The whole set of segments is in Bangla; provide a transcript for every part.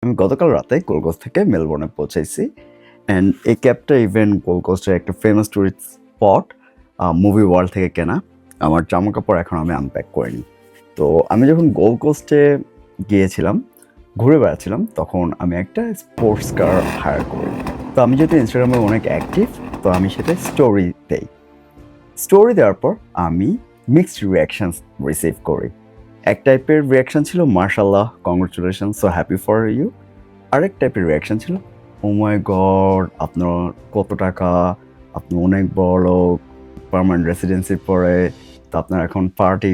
আমি গতকাল রাতে গোল্ড কোস্ট থেকে মেলবোর্নে পৌঁছাইছি। অ্যান্ড এই ক্যাবটা ইভেন গোল্ড কোস্টের একটা famous tourist spot movie world থেকে কেনা। আমার জামা কাপড় এখন আমি আনপ্যাক করিনি। তো আমি যখন গোল্ড কোস্টে গিয়েছিলাম, ঘুরে বেড়াচ্ছিলাম, তখন আমি একটা স্পোর্টস কার হায়ার করি। তো আমি যেহেতু ইনস্টাগ্রামে অনেক অ্যাক্টিভ, তো আমি সেটা স্টোরি দেই। স্টোরি দেওয়ার পর আমি মিক্সড রিয়াকশানস রিসিভ করি। এক টাইপের রিয়াকশান ছিল মাশাআল্লাহ, congratulation, so happy for you. আরেক টাইপের রিয়াকশান ছিল ও মাই গড, আপনার কত টাকা, আপনি অনেক বড় পার্মানেন্ট রেসিডেন্সি পরে, তো আপনার এখন পার্টি,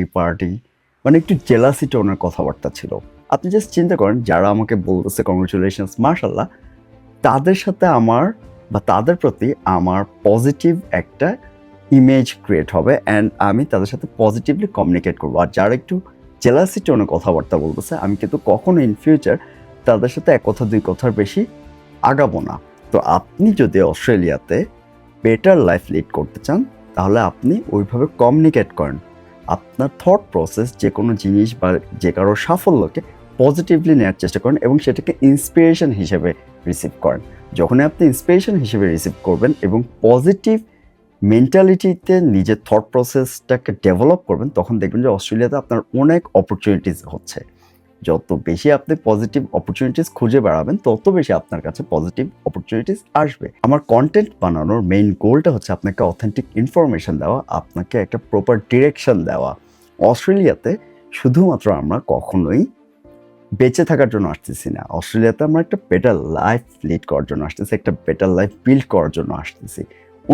মানে একটু জেলাসি টোনের কথাবার্তা ছিল। আপনি জাস্ট চিন্তা করেন, যারা আমাকে বলতেছে কংগ্রাচুলেশনস মাশাআল্লাহ, তাদের সাথে আমার বা তাদের প্রতি আমার পজিটিভ একটা ইমেজ ক্রিয়েট হবে অ্যান্ড আমি তাদের সাথে পজিটিভলি কমিউনিকেট করবো। আর যারা একটু জেলাসি টোনে কথাবার্তা বলতেছে, আমি কিন্তু কখনো ইন ফিউচার তাদের সাথে এক কথা দুই কথার বেশি আগাবো না। তো আপনি যদি অস্ট্রেলিয়াতে বেটার লাইফ লিড করতে চান, তাহলে আপনি ওইভাবে কমিউনিকেট করেন। আপনার থট প্রসেস যে কোনো জিনিস বা যে কারো সাফল্যকে পজিটিভলি নেওয়ার চেষ্টা করেন এবং সেটাকে ইন্সপিরেশন হিসেবে রিসিভ করেন। যখনই আপনি ইন্সপিরেশন হিসেবে রিসিভ করবেন এবং পজিটিভ মেন্টালিটিতে নিজের থট প্রসেসটাকে ডেভেলপ করবেন, তখন দেখবেন যে অস্ট্রেলিয়াতে আপনার অনেক অপরচুনিটিস হচ্ছে। যত বেশি আপনি পজিটিভ অপরচুনিটিস খুঁজে বেড়াবেন, তত বেশি আপনার কাছে পজিটিভ অপরচুনিটিস আসবে। আমার কন্টেন্ট বানানোর মেইন গোলটা হচ্ছে আপনাকে অথেন্টিক ইনফরমেশন দেওয়া, আপনাকে একটা প্রপার ডিরেকশন দেওয়া। অস্ট্রেলিয়াতে শুধুমাত্র আমরা কখনোই বেঁচে থাকার জন্য আসতেছি না, অস্ট্রেলিয়াতে আমরা একটা বেটার লাইফ লিড করার জন্য আসতেছি, একটা বেটার লাইফ বিল্ড করার জন্য আসতেছি।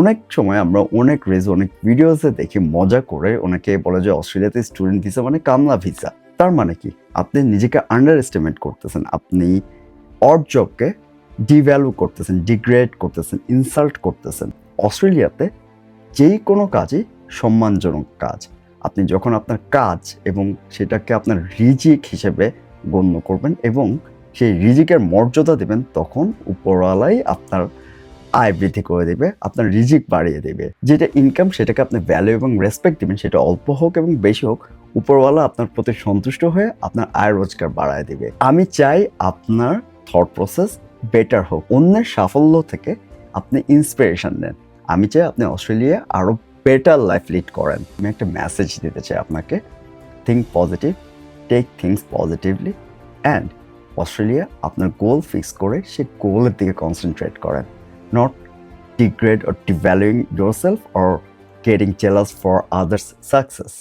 অনেক সময় আমরা অনেক অনেক ভিডিওসে দেখি মজা করে, অনেকে বলে যে অস্ট্রেলিয়াতে স্টুডেন্ট ভিসা মানে কামলা ভিসা। তার মানে কি? আপনি নিজেকে আন্ডার এস্টিমেট করতেছেন, আপনি অড জবকে ডিভ্যালু করতেছেন, ডিগ্রেড করতেছেন, ইনসাল্ট করতেছেন। অস্ট্রেলিয়াতে যেই কোনো কাজই সম্মানজনক কাজ। আপনি যখন আপনার কাজ এবং সেটাকে আপনার রিজিক হিসেবে গণ্য করবেন এবং সেই রিজিকের মর্যাদা দেবেন, তখন উপরওয়ালাই আপনার আয় বৃদ্ধি করে দেবে, আপনার রিজিক বাড়িয়ে দেবে। যেটা ইনকাম, সেটাকে আপনি ভ্যালু এবং রেসপেক্ট দেবেন, সেটা অল্প হোক এবং বেশি হোক, উপরওয়ালা আপনার প্রতি সন্তুষ্ট হয়ে আপনার আয় রোজগার বাড়ায় দেবে। আমি চাই আপনার থট প্রসেস বেটার হোক, অন্যের সাফল্য থেকে আপনি ইন্সপিরেশন নেন। আমি চাই আপনি অস্ট্রেলিয়া আরও বেটার লাইফ লিড করেন। আমি একটা মেসেজ দিতে চাই আপনাকে, think positive, take things positively, and Australia আপনার গোল ফিক্স করে সেই গোলের দিকে কনসেন্ট্রেট করেন, not degrade or devaluing yourself or getting jealous for others' success.